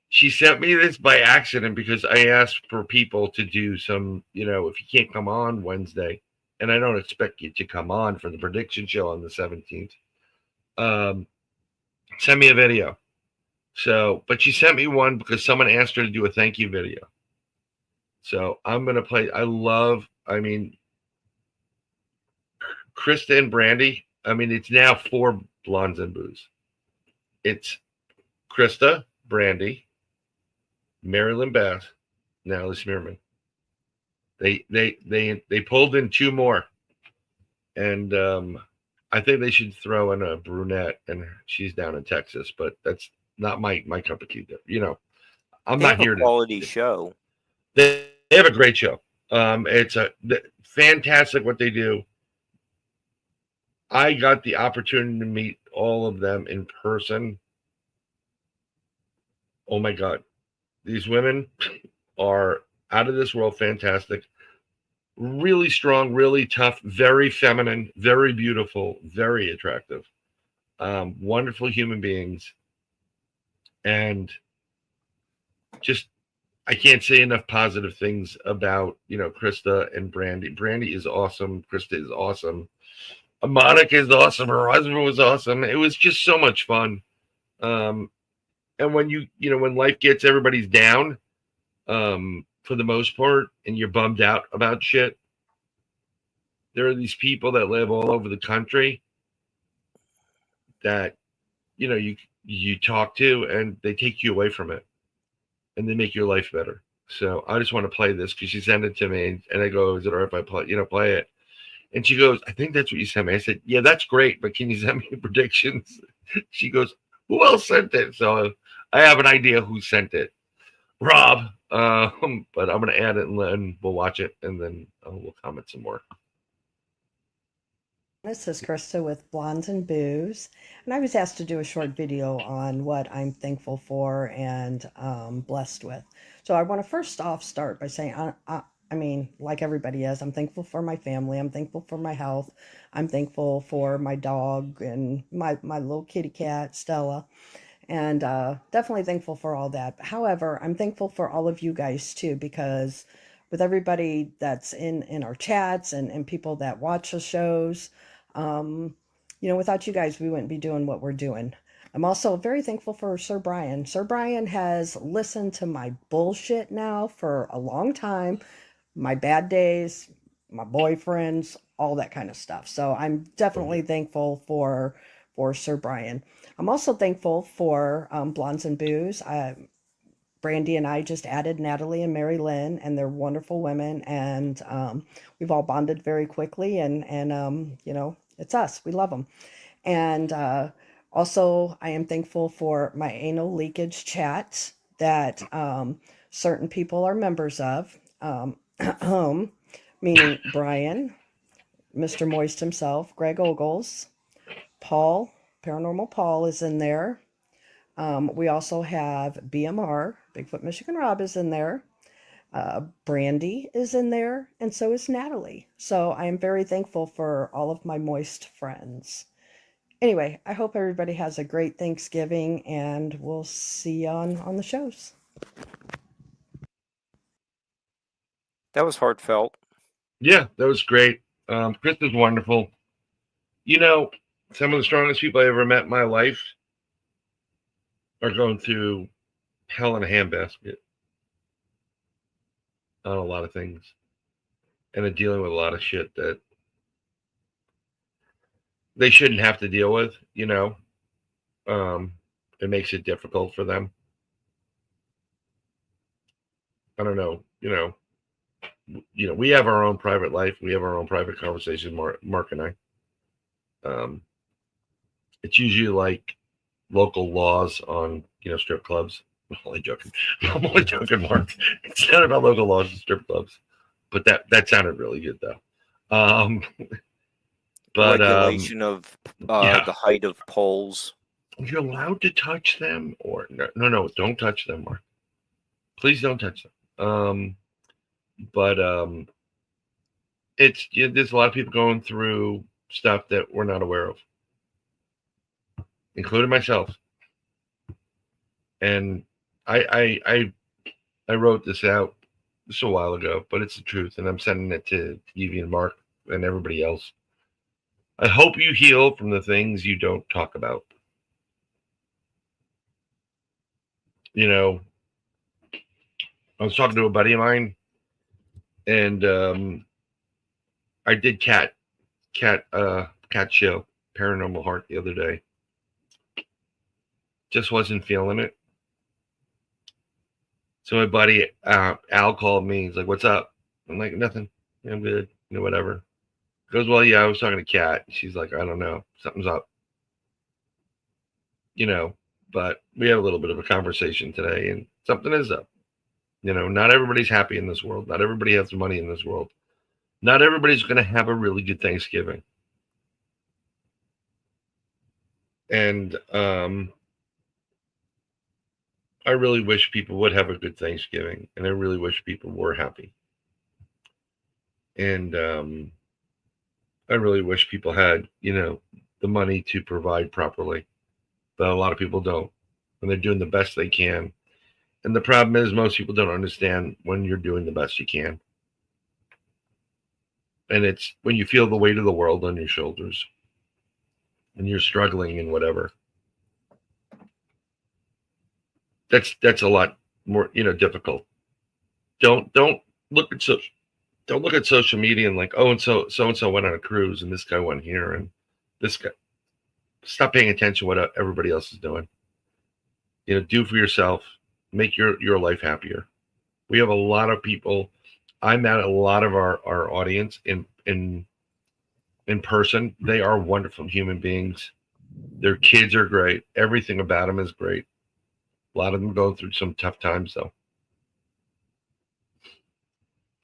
she sent me this by accident because I asked for people to do some, if you can't come on Wednesday, and I don't expect you to come on for the prediction show on the 17th, send me a video. So, but she sent me one because someone asked her to do a thank you video. So I'm going to play. I mean, Krista and Brandy. I mean, it's now 4 blondes and booze. It's Krista, Brandy, Marilyn Bass, Natalie Smearman. They pulled in 2 more, and I think they should throw in a brunette, and she's down in Texas, but that's not my cup of tea. I'm They not have here a quality show. They have a great show. It's fantastic what they do. I got the opportunity to meet all of them in person. Oh my God. These women are out of this world fantastic. Really strong, really tough, very feminine, very beautiful, very attractive. Wonderful human beings. And just, I can't say enough positive things about, Krista and Brandy. Brandy is awesome. Krista is awesome. Monica is awesome. Her husband was awesome. It was just so much fun. And when when life gets everybody's down, for the most part, and you're bummed out about shit, there are these people that live all over the country that, you talk to, and they take you away from it, and they make your life better. So I just want to play this because she sent it to me, and I go, "Is it all right if I play it?" And she goes, "I think that's what you sent me." I said, "Yeah, that's great, but can you send me predictions?" She goes, "Who else sent it?" So I have an idea who sent it. Rob. But I'm going to add it and we'll watch it, and then we'll comment some more. This is Krista with Blondes and Booze, and I was asked to do a short video on what I'm thankful for and blessed with. So I want to first off start by saying, I mean, like everybody is, I'm thankful for my family. I'm thankful for my health. I'm thankful for my dog and my little kitty cat, Stella. And definitely thankful for all that. However, I'm thankful for all of you guys too, because with everybody that's in our chats and people that watch the shows, without you guys, we wouldn't be doing what we're doing. I'm also very thankful for Sir Bryan. Sir Bryan has listened to my bullshit now for a long time, my bad days, my boyfriends, all that kind of stuff. So I'm definitely thankful for Sir Bryan. I'm also thankful for Blondes and Booze. Brandy and I just added Natalie and Mary Lynn, and they're wonderful women, and we've all bonded very quickly, and it's us. We love them. And also, I am thankful for my anal leakage chat that certain people are members of, meaning Brian, Mr. Moist himself, Greg Ogles, Paul, Paranormal Paul is in there. We also have BMR, Bigfoot Michigan Rob is in there. Brandy is in there, and so is Natalie. So I am very thankful for all of my moist friends. Anyway, I hope everybody has a great Thanksgiving, and we'll see you on the shows. That was heartfelt. Yeah, that was great. Chris is wonderful. Some of the strongest people I ever met in my life are going through hell in a handbasket on a lot of things, and are dealing with a lot of shit that they shouldn't have to deal with. It makes it difficult for them. I don't know. We have our own private life. We have our own private conversation, Mark and I. It's usually like local laws on, strip clubs. I'm only joking. Mark. It's not about local laws and strip clubs, but that sounded really good though. But regulation of the height of poles. You're allowed to touch them, or no, don't touch them, Mark. Please don't touch them. But there's a lot of people going through stuff that we're not aware of, including myself. And I wrote this out just a while ago, but it's the truth, and I'm sending it to Evie and Mark and everybody else. I hope you heal from the things you don't talk about. I was talking to a buddy of mine, and I did cat show, Paranormal Heart, the other day. Just wasn't feeling it. So my buddy Al called me. He's like, "What's up?" I'm like, "Nothing. I'm good. Whatever." He goes, "Well, yeah, I was talking to Kat." She's like, "I don't know. Something's up." But we had a little bit of a conversation today, and something is up. Not everybody's happy in this world. Not everybody has money in this world. Not everybody's going to have a really good Thanksgiving. And I really wish people would have a good Thanksgiving, and I really wish people were happy. And I really wish people had, the money to provide properly, but a lot of people don't, and they're doing the best they can. And the problem is most people don't understand when you're doing the best you can. And it's when you feel the weight of the world on your shoulders and you're struggling and whatever. That's a lot more, difficult. Don't look at social media and like, oh, and so and so went on a cruise and this guy went here and this guy. Stop paying attention to what everybody else is doing. Do for yourself. Make your life happier. We have a lot of people. I met a lot of our audience in person. They are wonderful human beings. Their kids are great. Everything about them is great. A lot of them going through some tough times though.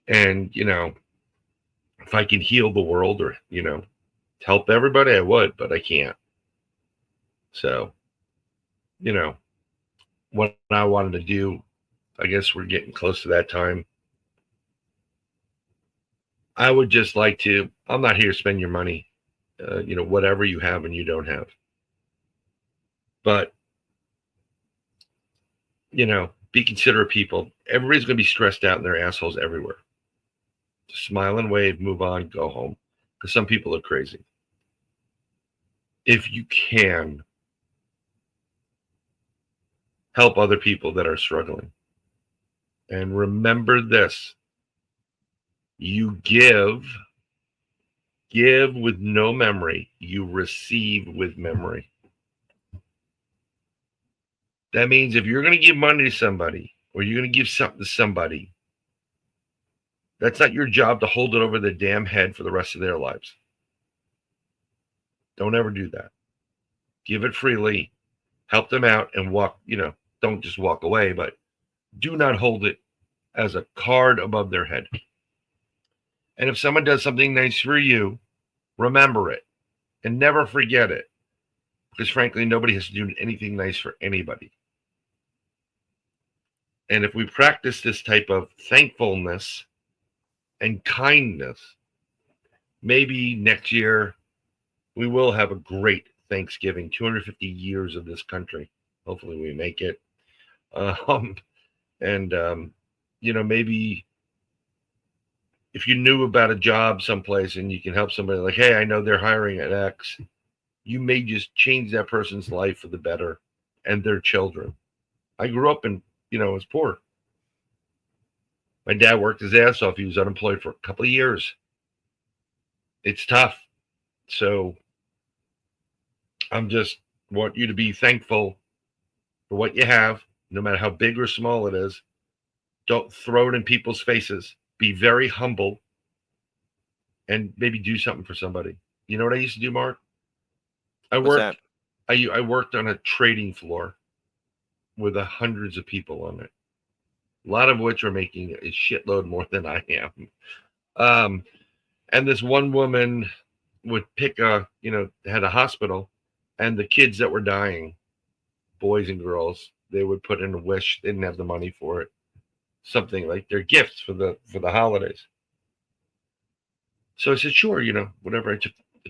And if I can heal the world or help everybody, I would, but I can't. So what I wanted to do, I guess we're getting close to that time. I would just like to, I'm not here to spend your money, whatever you have and you don't have. But, be considerate people. Everybody's going to be stressed out and their assholes everywhere. Just smile and wave, move on, go home. Because some people are crazy. if you can, help other people that are struggling. And remember this: you give with no memory, you receive with memory. That means if you're going to give money to somebody or you're going to give something to somebody, that's not your job to hold it over their damn head for the rest of their lives. Don't ever do that. Give it freely, help them out, and walk, don't just walk away, but do not hold it as a card above their head. And if someone does something nice for you, remember it and never forget it. Because frankly, nobody has to do anything nice for anybody. And if we practice this type of thankfulness and kindness, maybe next year we will have a great Thanksgiving, 250 years of this country. Hopefully we make it. Maybe if you knew about a job someplace and you can help somebody, like, hey, I know they're hiring at X, you may just change that person's life for the better and their children. I grew up in, was poor. My dad worked his ass off. He was unemployed for a couple of years. It's tough. So I'm just want you to be thankful for what you have, no matter how big or small it is. Don't throw it in people's faces. Be very humble and maybe do something for somebody. You know what I used to do, Mark? I worked on a trading floor with hundreds of people on it, a lot of which are making a shitload more than I am. And this one woman would pick had a hospital, and the kids that were dying, boys and girls, they would put in a wish. They didn't have the money for it. Something like their gifts for the holidays. So I said, sure, whatever. I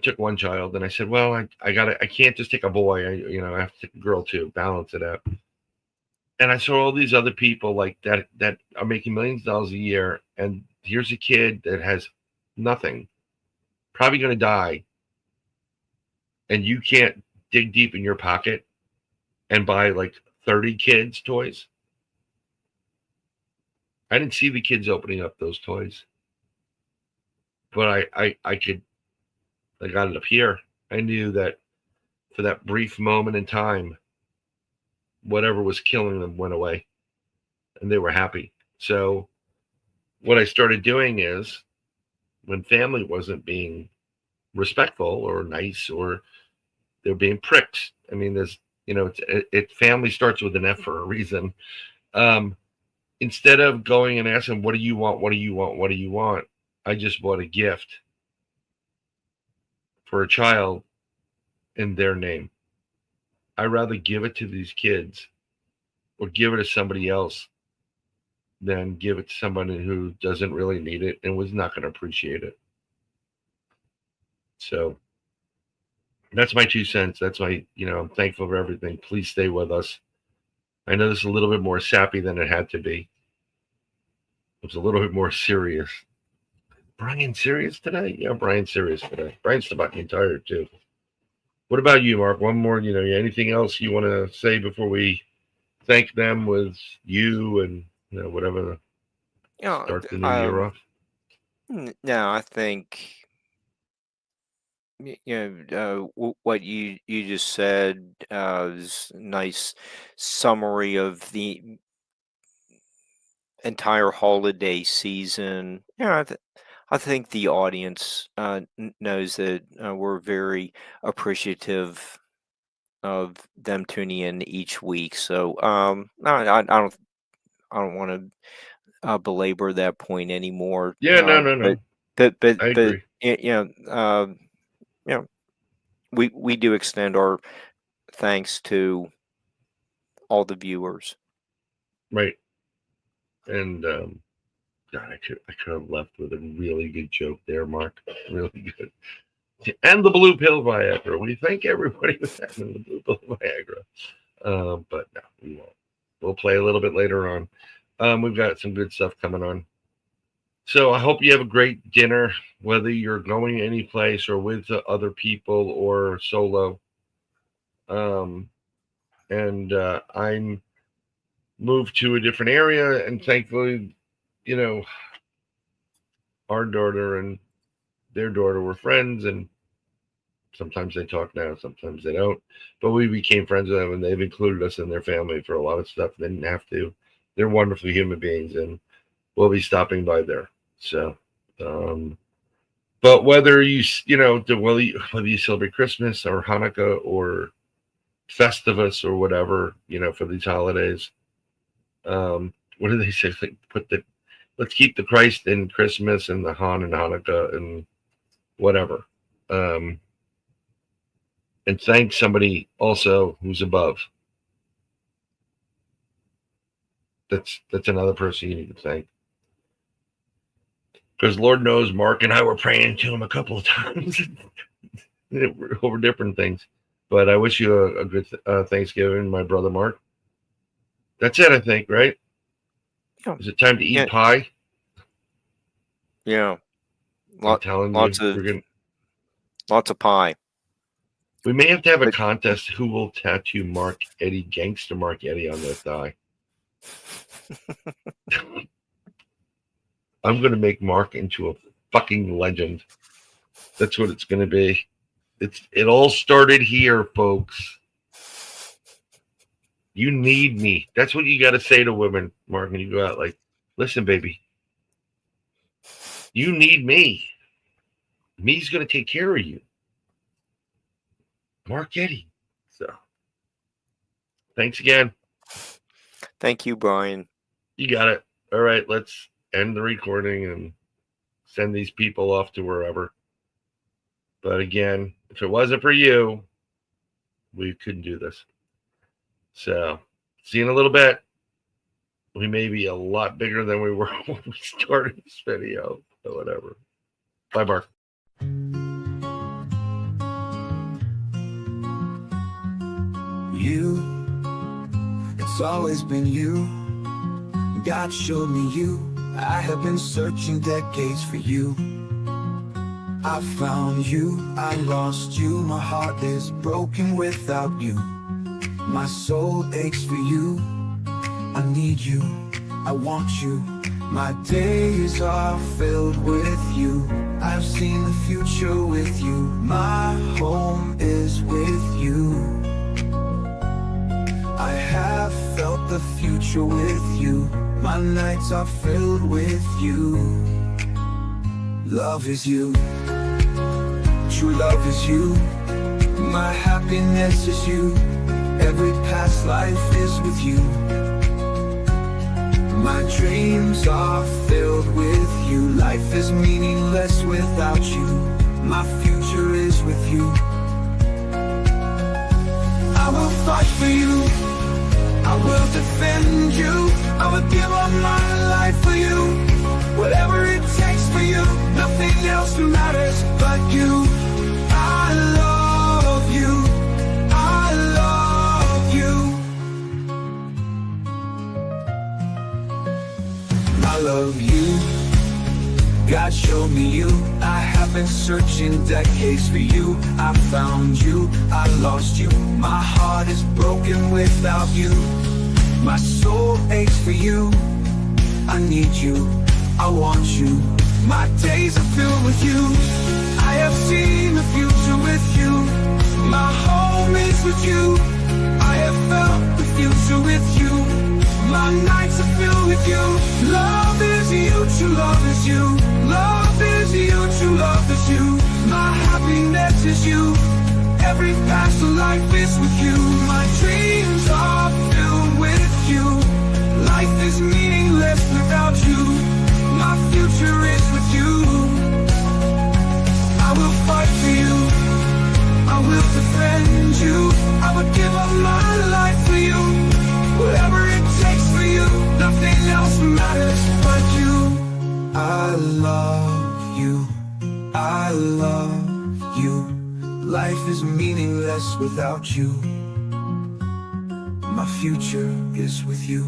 took one child, and I said, well, I can't just take a boy. I have to take a girl too, balance it out. And I saw all these other people like that are making millions of dollars a year, and here's a kid that has nothing, probably going to die, and you can't dig deep in your pocket and buy like 30 kids toys. I didn't see the kids opening up those toys, but I got it up here. I knew that for that brief moment in time, whatever was killing them went away, and they were happy. So what I started doing is, when family wasn't being respectful or nice, or they're being pricks, I mean, there's, family starts with an F for a reason. Instead of going and asking, what do you want? What do you want? What do you want? I just bought a gift for a child in their name. I'd rather give it to these kids or give it to somebody else than give it to somebody who doesn't really need it and was not going to appreciate it. So that's my 2 cents. That's my, I'm thankful for everything. Please stay with us. I know this is a little bit more sappy than it had to be. It was a little bit more serious. Bryan serious today? Yeah, Bryan's serious today. Bryan's fucking tired too. What about you, Mark? One more, anything else you want to say before we thank them with you and whatever, start the new year off? No, I think what you just said is a nice summary of the entire holiday season. I think the audience knows that we're very appreciative of them tuning in each week. So I don't want to belabor that point anymore. Yeah, no. But I agree. We do extend our thanks to all the viewers. Right. And God, I could have left with a really good joke there, Mark. Really good. And the blue pill Viagra. We thank everybody with that and the blue pill Viagra. But no, we won't. We'll play a little bit later on. We've got some good stuff coming on. So I hope you have a great dinner, whether you're going any place or with other people or solo. And I'm moved to a different area, and thankfully, you know, our daughter and their daughter were friends, and sometimes they talk now, sometimes they don't. But we became friends with them, and they've included us in their family for a lot of stuff. They didn't have to. They're wonderful human beings, and we'll be stopping by there. So, but whether you know, whether you celebrate Christmas or Hanukkah or Festivus or whatever, you know, for these holidays, what do they say? Let's keep the Christ in Christmas and the Han and Hanukkah and whatever. And thank somebody also who's above. That's another person you need to thank. Because Lord knows Mark and I were praying to him a couple of times over different things. But I wish you a good Thanksgiving, my brother Mark. That's it, I think, right? Yeah. Is it time to eat pie? Yeah. Lots of pie. We may have to have a contest who will tattoo Gangster Mark Eddie on their thigh. I'm going to make Mark into a fucking legend. That's what it's going to be. It all started here, folks. You need me. That's what you got to say to women, Mark, when you go out. Like, listen, baby, you need me. Me's going to take care of you. Mark Eddie. So, thanks again. Thank you, Bryan. You got it. All right, let's end the recording and send these people off to wherever. But again, if it wasn't for you, we couldn't do this. So, see you in a little bit. We may be a lot bigger than we were when we started this video, or whatever. Bye, Mark. You, it's always been you. God showed me you. I have been searching decades for you. I found you, I lost you. My heart is broken without you. My soul aches for you. I need you, I want you. My days are filled with you. I've seen the future with you. My home is with you. I have felt the future with you. My nights are filled with you. Love is you. True love is you. My happiness is you. Every past life is with you. My dreams are filled with you. Life is meaningless without you. My future is with you. I will fight for you. I will defend you. I will give up my life for you. Whatever it takes for you. Nothing else matters but you. I love you. I love you. I love you. God showed me you. I have been searching decades for you. I found you, I lost you. My heart is broken without you. My soul aches for you. I need you, I want you. My days are filled with you. I have seen the future with you. My home is with you. I have felt the future with you. My nights are filled with you. Love is you, true love is you. Love is you, true love is you. My happiness is you. Every past life is with you. My dreams are filled with you. Life is meaningless without you. My future is with you. I will fight for you. I will defend you. I would give up my life for you. Whatever it takes for you. Nothing else matters but you. I love you. I love you. Life is meaningless without you. My future is with you.